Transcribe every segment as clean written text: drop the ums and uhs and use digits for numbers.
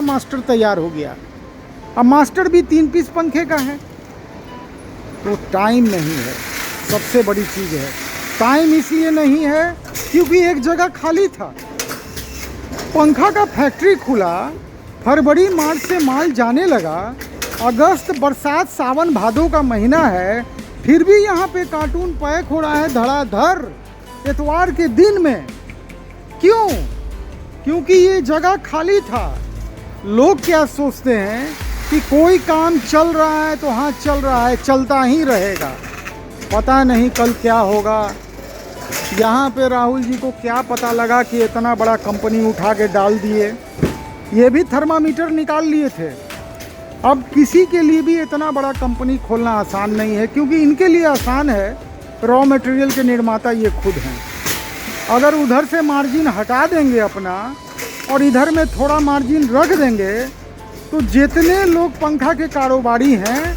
Master तैयार हो गया। अब मास्टर भी 3 पीस पंखे का है। तो टाइम नहीं है, सबसे बड़ी चीज़ है। टाइम इसलिए नहीं है क्योंकि एक जगह खाली था। पंखा का फैक्ट्री खुला, फरवरी मार्च से माल जाने लगा, अगस्त बरसात सावन भादों का महीना है, फिर भी यहाँ पे कार्टून पैक हो रहा है धड़ाधड़ इतवार के दिन में। क्यों? क्योंकि ये जगह खाली था। लोग क्या सोचते हैं कि कोई काम चल रहा है तो हाँ चल रहा है, चलता ही रहेगा, पता नहीं कल क्या होगा। यहाँ पे राहुल जी को क्या पता लगा कि इतना बड़ा कंपनी उठा के डाल दिए। ये भी थर्मामीटर निकाल लिए थे। अब किसी के लिए भी इतना बड़ा कंपनी खोलना आसान नहीं है, क्योंकि इनके लिए आसान है, रॉ मटेरियल के निर्माता ये खुद हैं। अगर उधर से मार्जिन हटा देंगे अपना और इधर में थोड़ा मार्जिन रख देंगे तो जितने लोग पंखा के कारोबारी हैं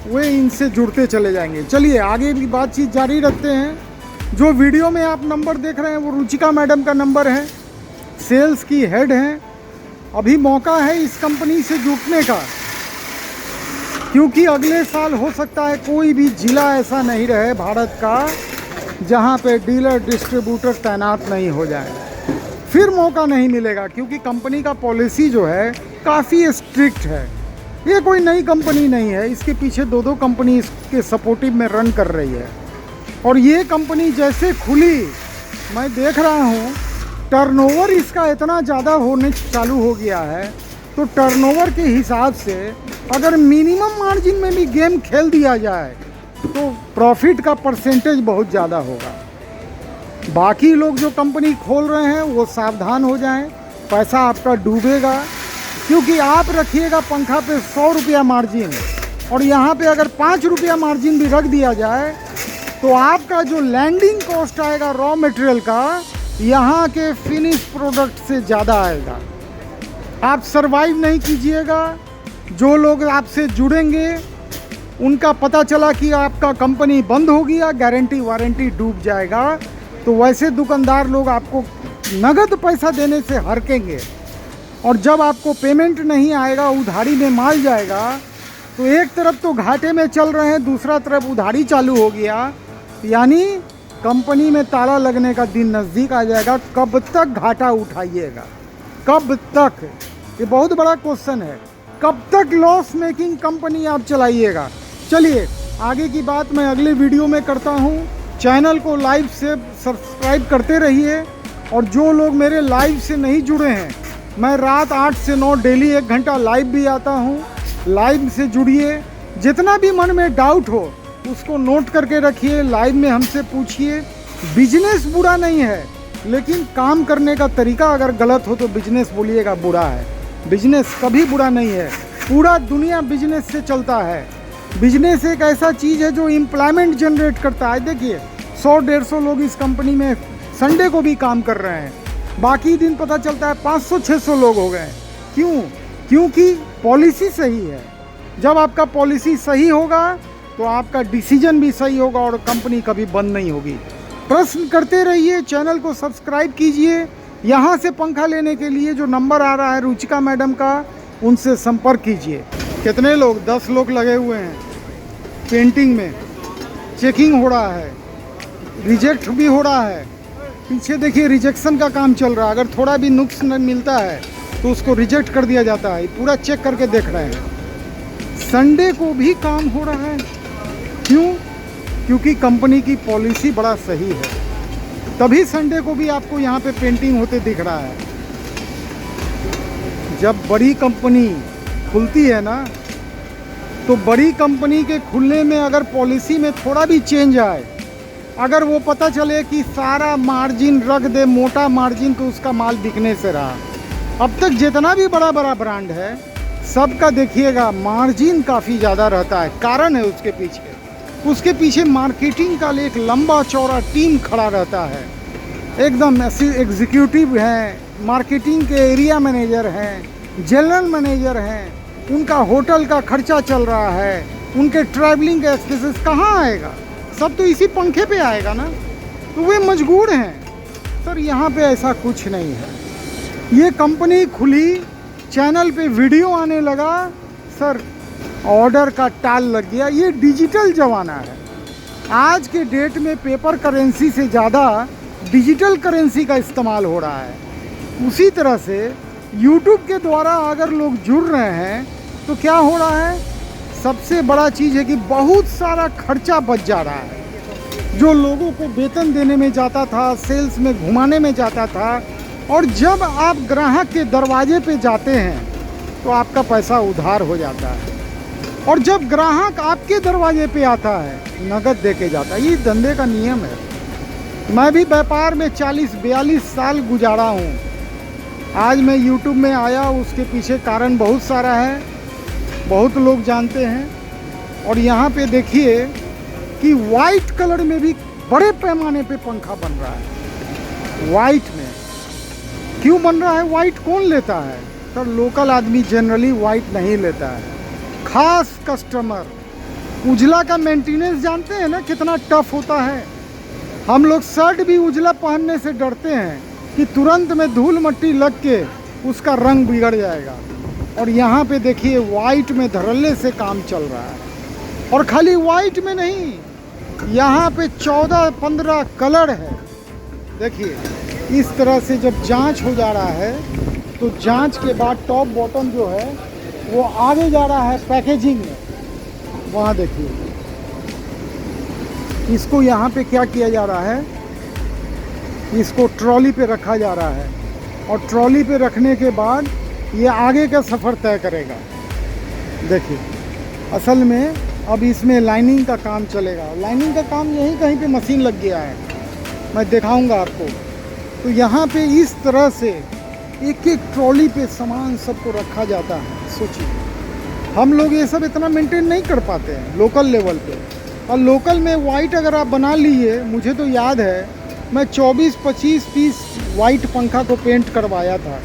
वे इनसे जुड़ते चले जाएंगे। चलिए आगे भी बातचीत जारी रखते हैं। जो वीडियो में आप नंबर देख रहे हैं वो रुचिका मैडम का नंबर है, सेल्स की हेड हैं। अभी मौका है इस कंपनी से जुड़ने का, क्योंकि अगले साल हो सकता है कोई भी जिला ऐसा नहीं रहे भारत का जहां पे डीलर डिस्ट्रीब्यूटर तैनात नहीं हो जाए। फिर मौका नहीं मिलेगा, क्योंकि कंपनी का पॉलिसी जो है काफ़ी स्ट्रिक्ट है। ये कोई नई कंपनी नहीं है, इसके पीछे दो दो कंपनी इसके सपोर्टिव में रन कर रही है। और ये कंपनी जैसे खुली, मैं देख रहा हूँ टर्नओवर इसका इतना ज़्यादा होने चालू हो गया है, तो टर्नओवर के हिसाब से अगर मिनिमम मार्जिन में भी गेम खेल दिया जाए तो प्रॉफिट का परसेंटेज बहुत ज़्यादा होगा। बाकी लोग जो कंपनी खोल रहे हैं वो सावधान हो जाएं, पैसा आपका डूबेगा। क्योंकि आप रखिएगा पंखा पे 100 रुपया मार्जिन, और यहाँ पे अगर 5 रुपया मार्जिन भी रख दिया जाए तो आपका जो लैंडिंग कॉस्ट आएगा रॉ मटेरियल का, यहाँ के फिनिश प्रोडक्ट से ज़्यादा आएगा। आप सरवाइव नहीं कीजिएगा। जो लोग आपसे जुड़ेंगे उनका पता चला कि आपका कंपनी बंद हो गया, गारंटी वारंटी डूब जाएगा, तो वैसे दुकानदार लोग आपको नगद पैसा देने से हरकेंगे। और जब आपको पेमेंट नहीं आएगा, उधारी में माल जाएगा, तो एक तरफ तो घाटे में चल रहे हैं, दूसरा तरफ उधारी चालू हो गया, यानी कंपनी में ताला लगने का दिन नज़दीक आ जाएगा। कब तक घाटा उठाइएगा? कब तक? ये बहुत बड़ा क्वेश्चन है। कब तक लॉस मेकिंग कंपनी आप चलाइएगा? चलिए आगे की बात मैं अगले वीडियो में करता हूँ। चैनल को लाइव से सब्सक्राइब करते रहिए। और जो लोग मेरे लाइव से नहीं जुड़े हैं, मैं रात 8 से 9 डेली 1 घंटा लाइव भी आता हूँ। लाइव से जुड़िए। जितना भी मन में डाउट हो उसको नोट करके रखिए, लाइव में हमसे पूछिए। बिजनेस बुरा नहीं है, लेकिन काम करने का तरीका अगर गलत हो तो बिजनेस बोलिएगा बुरा है। बिजनेस कभी बुरा नहीं है। पूरा दुनिया बिजनेस से चलता है। बिजनेस एक ऐसा चीज़ है जो एम्प्लॉयमेंट जनरेट करता है। देखिए 100-150 लोग इस कंपनी में संडे को भी काम कर रहे हैं, बाकी दिन पता चलता है 500-600 लोग हो गए। क्यों? क्योंकि पॉलिसी सही है। जब आपका पॉलिसी सही होगा तो आपका डिसीजन भी सही होगा और कंपनी कभी बंद नहीं होगी। प्रश्न करते रहिए, चैनल को सब्सक्राइब कीजिए। यहाँ से पंखा लेने के लिए जो नंबर आ रहा है रुचिका मैडम का, उनसे संपर्क कीजिए। कितने लोग? 10 लोग लगे हुए हैं पेंटिंग में। चेकिंग हो रहा है, रिजेक्ट भी हो रहा है। पीछे देखिए रिजेक्शन का काम चल रहा है। अगर थोड़ा भी नुक्स न मिलता है तो उसको रिजेक्ट कर दिया जाता है। पूरा चेक करके देख रहे हैं। संडे को भी काम हो रहा है। क्यों? क्योंकि कंपनी की पॉलिसी बड़ा सही है, तभी संडे को भी आपको यहाँ पे पेंटिंग होते दिख रहा है। जब बड़ी कंपनी खुलती है ना, तो बड़ी कंपनी के खुलने में अगर पॉलिसी में थोड़ा भी चेंज आए, अगर वो पता चले कि सारा मार्जिन रख दे, मोटा मार्जिन, तो उसका माल बिकने से रहा। अब तक जितना भी बड़ा बड़ा ब्रांड है सबका देखिएगा मार्जिन काफ़ी ज़्यादा रहता है। कारण है उसके पीछे मार्केटिंग का एक लंबा चौड़ा टीम खड़ा रहता है। एकदम एग्जीक्यूटिव हैं, मार्केटिंग के एरिया मैनेजर हैं, जनरल मैनेजर हैं, उनका होटल का खर्चा चल रहा है, उनके ट्रैवलिंग का एक्सपेंसेस कहाँ आएगा? सब तो इसी पंखे पे आएगा ना। तो वे मजबूर हैं। सर यहाँ पे ऐसा कुछ नहीं है। ये कंपनी खुली चैनल पे वीडियो आने लगा, सर ऑर्डर का टाल लग गया। ये डिजिटल ज़माना है। आज के डेट में पेपर करेंसी से ज़्यादा डिजिटल करेंसी का इस्तेमाल हो रहा है। उसी तरह से यूट्यूब के द्वारा अगर लोग जुड़ रहे हैं तो क्या हो रहा है, सबसे बड़ा चीज़ है कि बहुत सारा खर्चा बच जा रहा है जो लोगों को वेतन देने में जाता था, सेल्स में घुमाने में जाता था। और जब आप ग्राहक के दरवाजे पे जाते हैं तो आपका पैसा उधार हो जाता है, और जब ग्राहक आपके दरवाजे पे आता है नगद दे के जाता है। ये धंधे का नियम है। मैं भी व्यापार में 40-42 साल गुजारा हूँ। आज मैं यूट्यूब में आया, उसके पीछे कारण बहुत सारा है, बहुत लोग जानते हैं। और यहाँ पे देखिए कि वाइट कलर में भी बड़े पैमाने पे पंखा बन रहा है। वाइट में क्यों बन रहा है? वाइट कौन लेता है? तो लोकल आदमी जनरली वाइट नहीं लेता है। खास कस्टमर, उजला का मेंटेनेंस जानते हैं ना कितना टफ होता है। हम लोग शर्ट भी उजला पहनने से डरते हैं कि तुरंत में धूल मट्टी लग के उसका रंग बिगड़ जाएगा। और यहाँ पे देखिए वाइट में धड़ल्ले से काम चल रहा है। और खाली वाइट में नहीं, यहाँ पे 14-15 कलर है। देखिए इस तरह से जब जांच हो जा रहा है तो जांच के बाद टॉप बॉटम जो है वो आगे जा रहा है पैकेजिंग में। वहाँ देखिए इसको यहाँ पे क्या किया जा रहा है, इसको ट्रॉली पे रखा जा रहा है। और ट्रॉली पे रखने के बाद ये आगे का सफ़र तय करेगा। देखिए असल में अब इसमें लाइनिंग का काम चलेगा। लाइनिंग का काम यहीं कहीं पे मशीन लग गया है, मैं दिखाऊंगा आपको। तो यहाँ पे इस तरह से एक एक ट्रॉली पे सामान सबको रखा जाता है। सोचिए हम लोग ये सब इतना मेंटेन नहीं कर पाते हैं लोकल लेवल पे। और लोकल में वाइट अगर आप बना लिए, मुझे तो याद है मैं 24-25 पीस वाइट पंखा को पेंट करवाया था।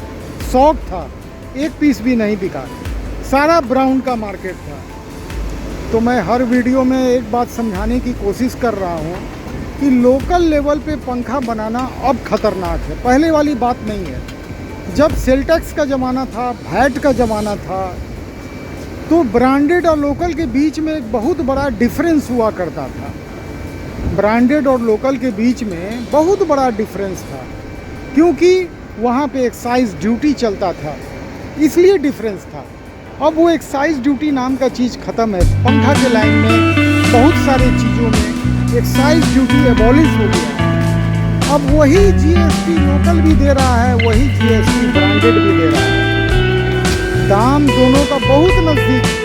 शौक था, एक पीस भी नहीं बिका, सारा ब्राउन का मार्केट था। तो मैं हर वीडियो में एक बात समझाने की कोशिश कर रहा हूँ कि लोकल लेवल पे पंखा बनाना अब खतरनाक है, पहले वाली बात नहीं है। जब सेल टैक्स का ज़माना था, वैट का ज़माना था, तो ब्रांडेड और लोकल के बीच में एक बहुत बड़ा डिफरेंस हुआ करता था। ब्रांडेड और लोकल के बीच में बहुत बड़ा डिफरेंस था, क्योंकि वहाँ पे एक्साइज ड्यूटी चलता था, इसलिए डिफरेंस था। अब वो एक्साइज ड्यूटी नाम का चीज़ ख़त्म है। पंखा के लाइन में बहुत सारे चीज़ों में एक्साइज ड्यूटी एबॉलिश हो गया है। अब वही जीएसटी लोकल भी दे रहा है, वही जीएसटी ब्रांडेड भी दे रहा है। दाम दोनों का बहुत नज़दीक